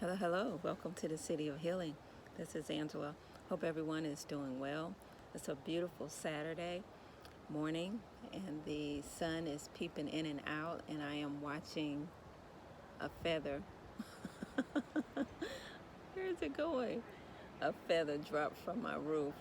Hello, hello. Welcome to the City of Healing. This is Angela. Hope everyone is doing well. It's a beautiful Saturday morning, and the sun is peeping in and out, and I am watching a feather. Where is it going? A feather drop from my roof,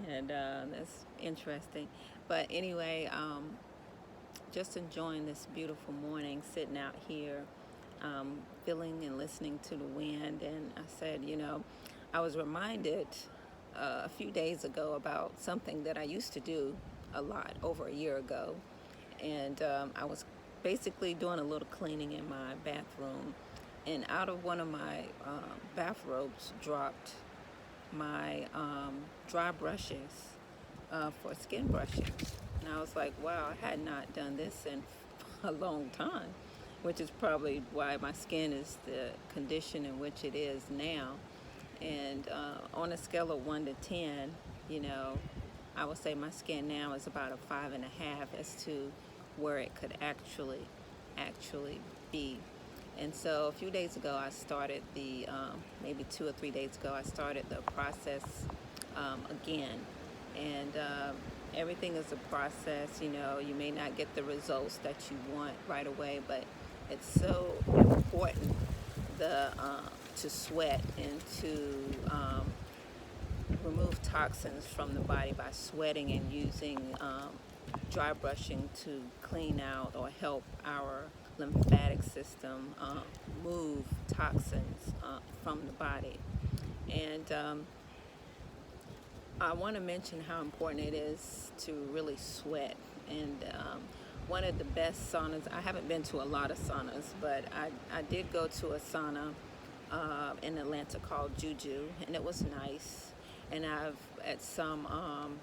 and that's interesting. But anyway, just enjoying this beautiful morning, sitting out here, feeling and listening to the wind. And I said, I was reminded a few days ago about something that I used to do a lot over a year ago. And I was basically doing a little cleaning in my bathroom. And out of one of my bathrobes dropped my dry brushes for skin brushing. And I was like, wow, I had not done this in a long time, which is probably why my skin is the condition in which it is now. And on a scale of 1 to 10, you know, I would say my skin now is about a 5.5 as to where it could actually be. And so a few days ago, I started maybe 2 or 3 days ago, I started the process again. And everything is a process. You may not get the results that you want right away, but it's so important to sweat and to remove toxins from the body by sweating and using dry brushing to clean out or help our lymphatic system move toxins from the body. And I want to mention how important it is to really sweat. And one of the best saunas, I haven't been to a lot of saunas, but I did go to a sauna in Atlanta called Juju, and it was nice. And I've at some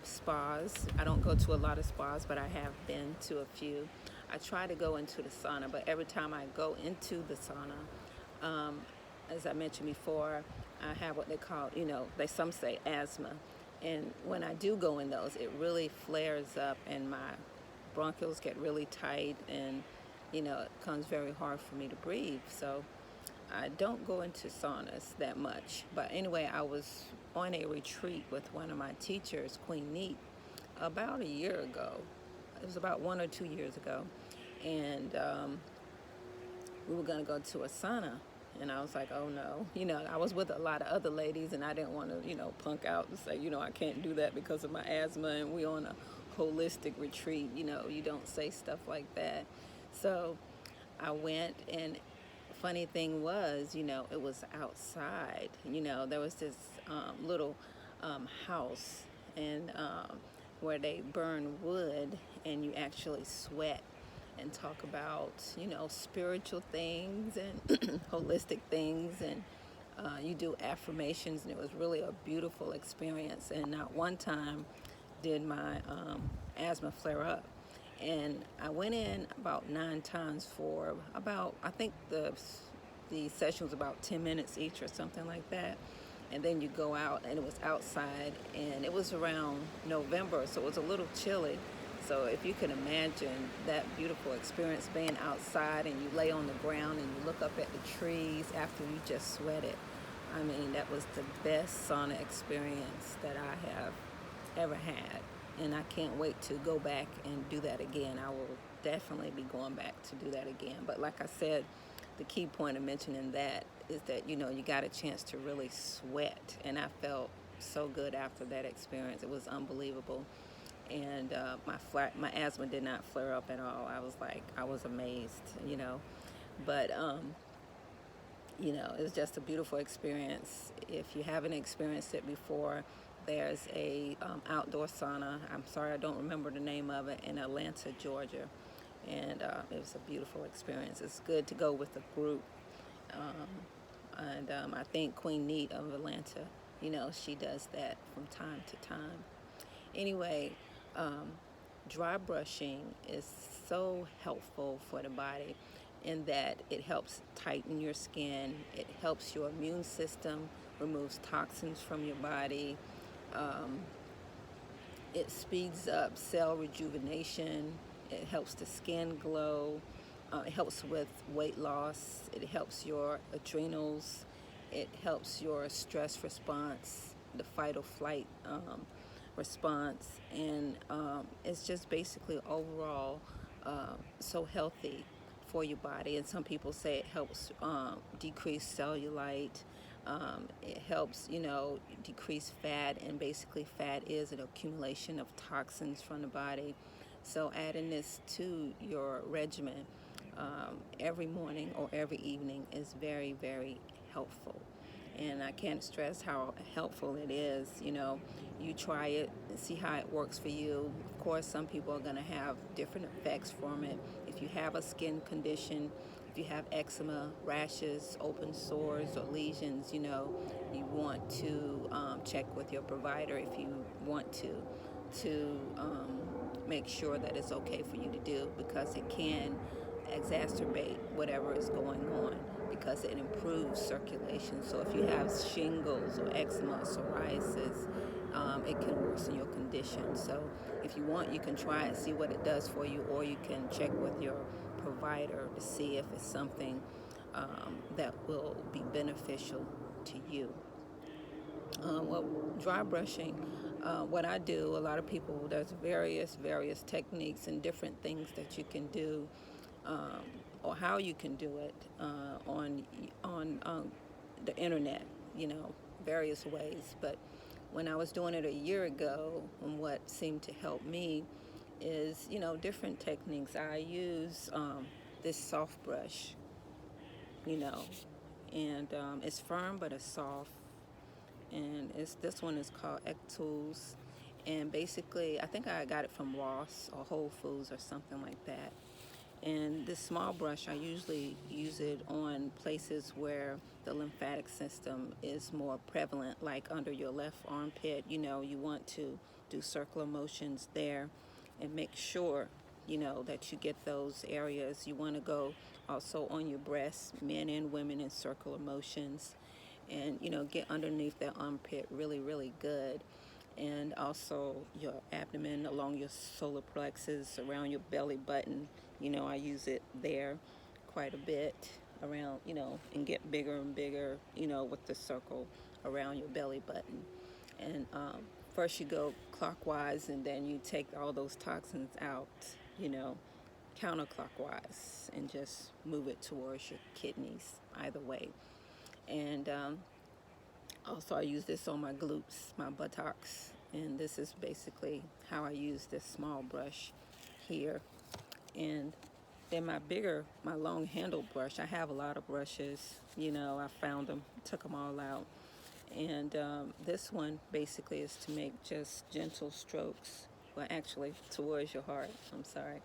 spas. I don't go to a lot of spas, but I have been to a few. I try to go into the sauna, but every time I go into the sauna, as I mentioned before, I have what they call, some say asthma. And when I do go in those, it really flares up and my bronchioles get really tight, and it becomes very hard for me to breathe. So I don't go into saunas that much. But anyway, I was on a retreat with one of my teachers, Queen Neat, about a year ago. It was about 1 or 2 years ago. And we were going to go to a sauna. And I was like, oh no. I was with a lot of other ladies, and I didn't want to, punk out and say, I can't do that because of my asthma, and we on a holistic retreat. You don't say stuff like that. So I went, and funny thing was, it was outside. There was this little house, and where they burn wood, and you actually sweat and talk about, spiritual things and holistic things, and you do affirmations, and it was really a beautiful experience. And not one time did my asthma flare up. And I went in about 9 times for about, I think the session was about 10 minutes each or something like that. And then you go out, and it was outside, and it was around November, so it was a little chilly. So if you can imagine that beautiful experience, being outside and you lay on the ground and you look up at the trees after you just sweated. I mean, that was the best sauna experience that I have ever had. And I can't wait to go back and do that again. I will definitely be going back to do that again. But like I said, the key point of mentioning that is that, you got a chance to really sweat. And I felt so good after that experience. It was unbelievable. And my asthma did not flare up at all. I was amazed. But it's just a beautiful experience. If you haven't experienced it before, there's a outdoor sauna. I'm sorry, I don't remember the name of it, in Atlanta, Georgia. And it was a beautiful experience. It's good to go with a group. And I think Queen Neat of Atlanta, she does that from time to time. Anyway, dry brushing is so helpful for the body in that it helps tighten your skin, it helps your immune system, removes toxins from your body, it speeds up cell rejuvenation, it helps the skin glow, It helps with weight loss. It helps your adrenals. It helps your stress response, the fight or flight response, and it's just basically overall so healthy for your body. And some people say it helps decrease cellulite. It helps, decrease fat, and basically fat is an accumulation of toxins from the body. So adding this to your regimen every morning or every evening is very, very helpful. And I can't stress how helpful it is. You try it and see how it works for you. Of course, some people are going to have different effects from it. If you have a skin condition, if you have eczema, rashes, open sores, or lesions, you want to check with your provider if you want to make sure that it's okay for you to do, because it can exacerbate whatever is going on, because it improves circulation. So if you have shingles or eczema or psoriasis, it can worsen your condition. So if you want, you can try it, see what it does for you, or you can check with your provider to see if it's something that will be beneficial to you. Well, dry brushing, what I do, a lot of people, there's various techniques and different things that you can do, um, or how you can do it on the internet, various ways. But when I was doing it a year ago, and what seemed to help me is, different techniques. I use this soft brush, you know, and it's firm but it's soft. And this one is called Tools. And basically, I think I got it from Ross or Whole Foods or something like that. And this small brush, I usually use it on places where the lymphatic system is more prevalent, like under your left armpit. You want to do circular motions there and make sure, that you get those areas. You want to go also on your breasts, men and women, in circular motions. And, get underneath that armpit really, really good. And also your abdomen, along your solar plexus, around your belly button. I use it there quite a bit around, and get bigger and bigger, with the circle around your belly button. And first you go clockwise, and then you take all those toxins out, counterclockwise, and just move it towards your kidneys, either way. And also I use this on my glutes, my buttocks, and this is basically how I use this small brush here. And then my long handled brush, I have a lot of brushes, I found them, took them all out. And this one basically is to make just gentle strokes, well, actually towards your heart, I'm sorry,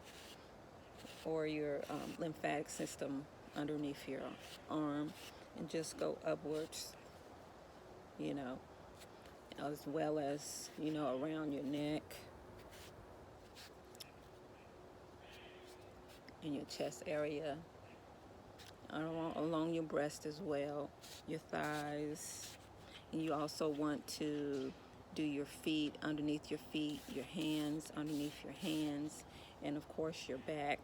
or your lymphatic system underneath your arm, and just go upwards, as well as, around your neck and your chest area, along your breast as well, your thighs. And you also want to do your feet, underneath your feet, your hands, underneath your hands, and of course your back,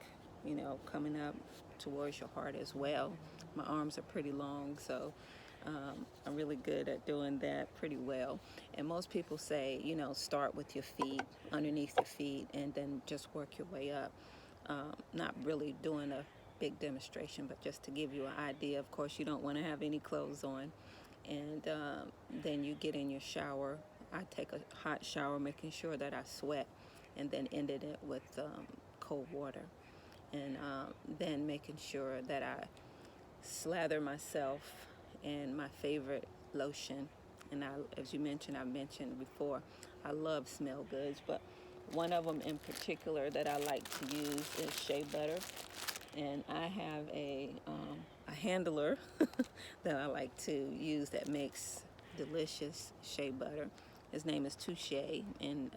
coming up towards your heart as well. My arms are pretty long, so I'm really good at doing that pretty well. And most people say, start with your feet, underneath your feet, and then just work your way up. Not really doing a big demonstration, but just to give you an idea. Of course, you don't want to have any clothes on. And then you get in your shower. I take a hot shower, making sure that I sweat, and then ended it with cold water. And then making sure that I slather myself in my favorite lotion. And as I've mentioned before, I love Smell Goods, but one of them in particular that I like to use is shea butter. And I have a handler that I like to use that makes delicious shea butter. His name is Touche, and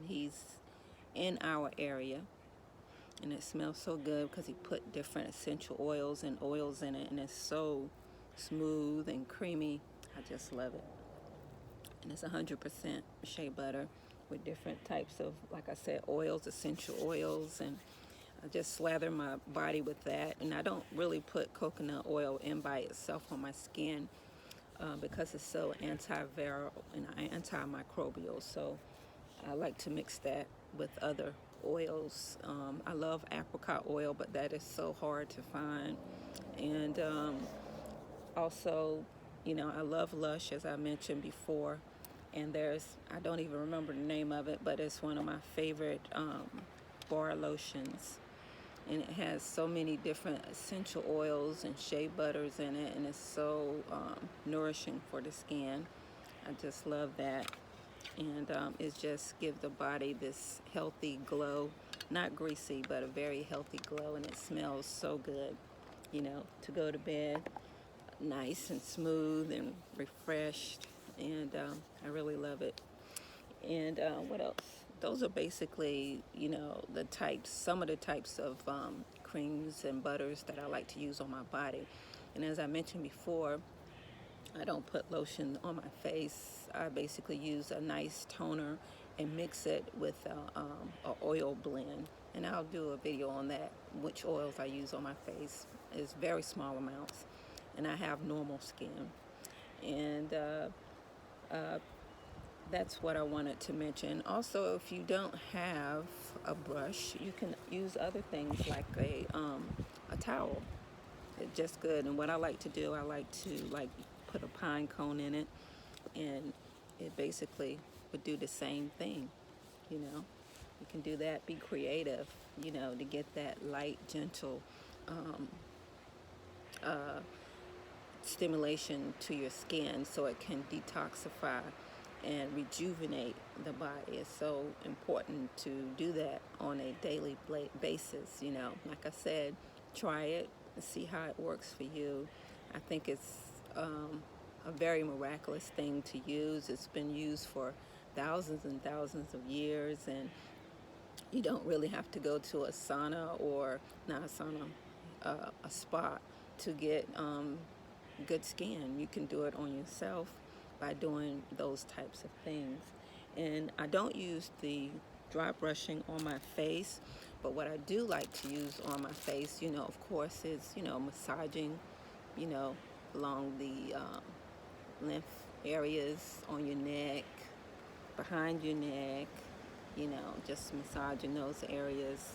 he's in our area. And it smells so good because he put different essential oils and oils in it, and it's so smooth and creamy. I just love it. And it's 100% shea butter with different types of, like I said, oils, essential oils, and I just slather my body with that, and I don't really put coconut oil in by itself on my skin because it's so antiviral and antimicrobial. So I like to mix that with other oils. I love apricot oil, but that is so hard to find. And also, I love Lush, as I mentioned before. And I don't even remember the name of it, but it's one of my favorite bar lotions. And it has so many different essential oils and shea butters in it, and it's so nourishing for the skin. I just love that. And it just gives the body this healthy glow, not greasy, but a very healthy glow, and it smells so good, to go to bed nice and smooth and refreshed. And I really love it. And what else? Those are basically, some of the types of creams and butters that I like to use on my body. And as I mentioned before, I don't put lotion on my face. I basically use a nice toner and mix it with a oil blend. And I'll do a video on that, which oils I use on my face. It's very small amounts. And I have normal skin. And that's what I wanted to mention. Also, if you don't have a brush, you can use other things like a towel. It's just good. And what I like to do, I like to put a pine cone in it, and it basically would do the same thing. You can do that. Be creative. To get that light, gentle stimulation to your skin, so it can detoxify and rejuvenate the body. It's so important to do that on a daily basis. Like I said, try it and see how it works for you. I think it's a very miraculous thing to use. It's been used for thousands and thousands of years, and you don't really have to go to a sauna or not a sauna, a spa to get good skin. You can do it on yourself by doing those types of things. And I don't use the dry brushing on my face, but what I do like to use on my face, of course, is, massaging, along the lymph areas on your neck, behind your neck, just massaging those areas.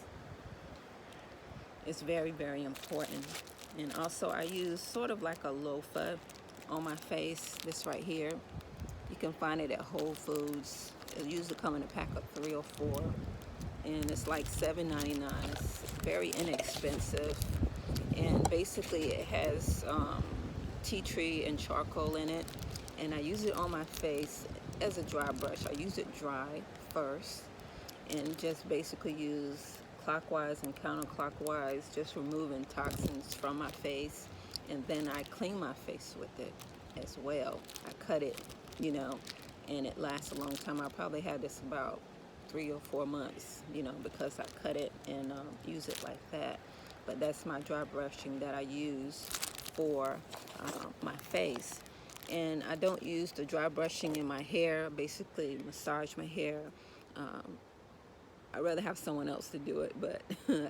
It's very, very important. And also I use sort of like a loofah on my face, this right here. You can find it at Whole Foods. It usually come in a pack of 3 or 4, and it's like $7.99. It's very inexpensive, and basically it has tea tree and charcoal in it, and I use it on my face as a dry brush. I use it dry first, and just basically use clockwise and counterclockwise, just removing toxins from my face, and then I clean my face with it as well. I cut it, and it lasts a long time. I probably had this about 3 or 4 months, because I cut it and use it like that. But that's my dry brushing that I use for my face. And I don't use the dry brushing in my hair. Basically massage my hair. I'd rather have someone else to do it, but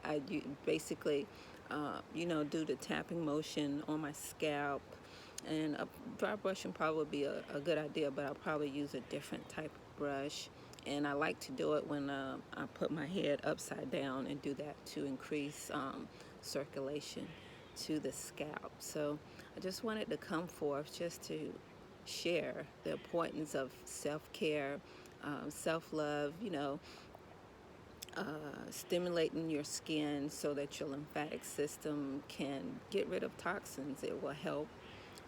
I basically do the tapping motion on my scalp. And a dry brushing probably be a good idea, but I'll probably use a different type of brush. And I like to do it when I put my head upside down, and do that to increase circulation to the scalp. So I just wanted to come forth just to share the importance of self-care, self-love, stimulating your skin so that your lymphatic system can get rid of toxins. It will help.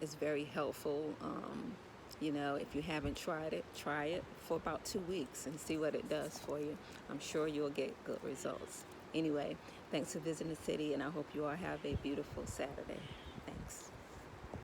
It's very helpful. If you haven't tried it, try it for about 2 weeks and see what it does for you. I'm sure you'll get good results. Anyway, thanks for visiting the city, and I hope you all have a beautiful Saturday.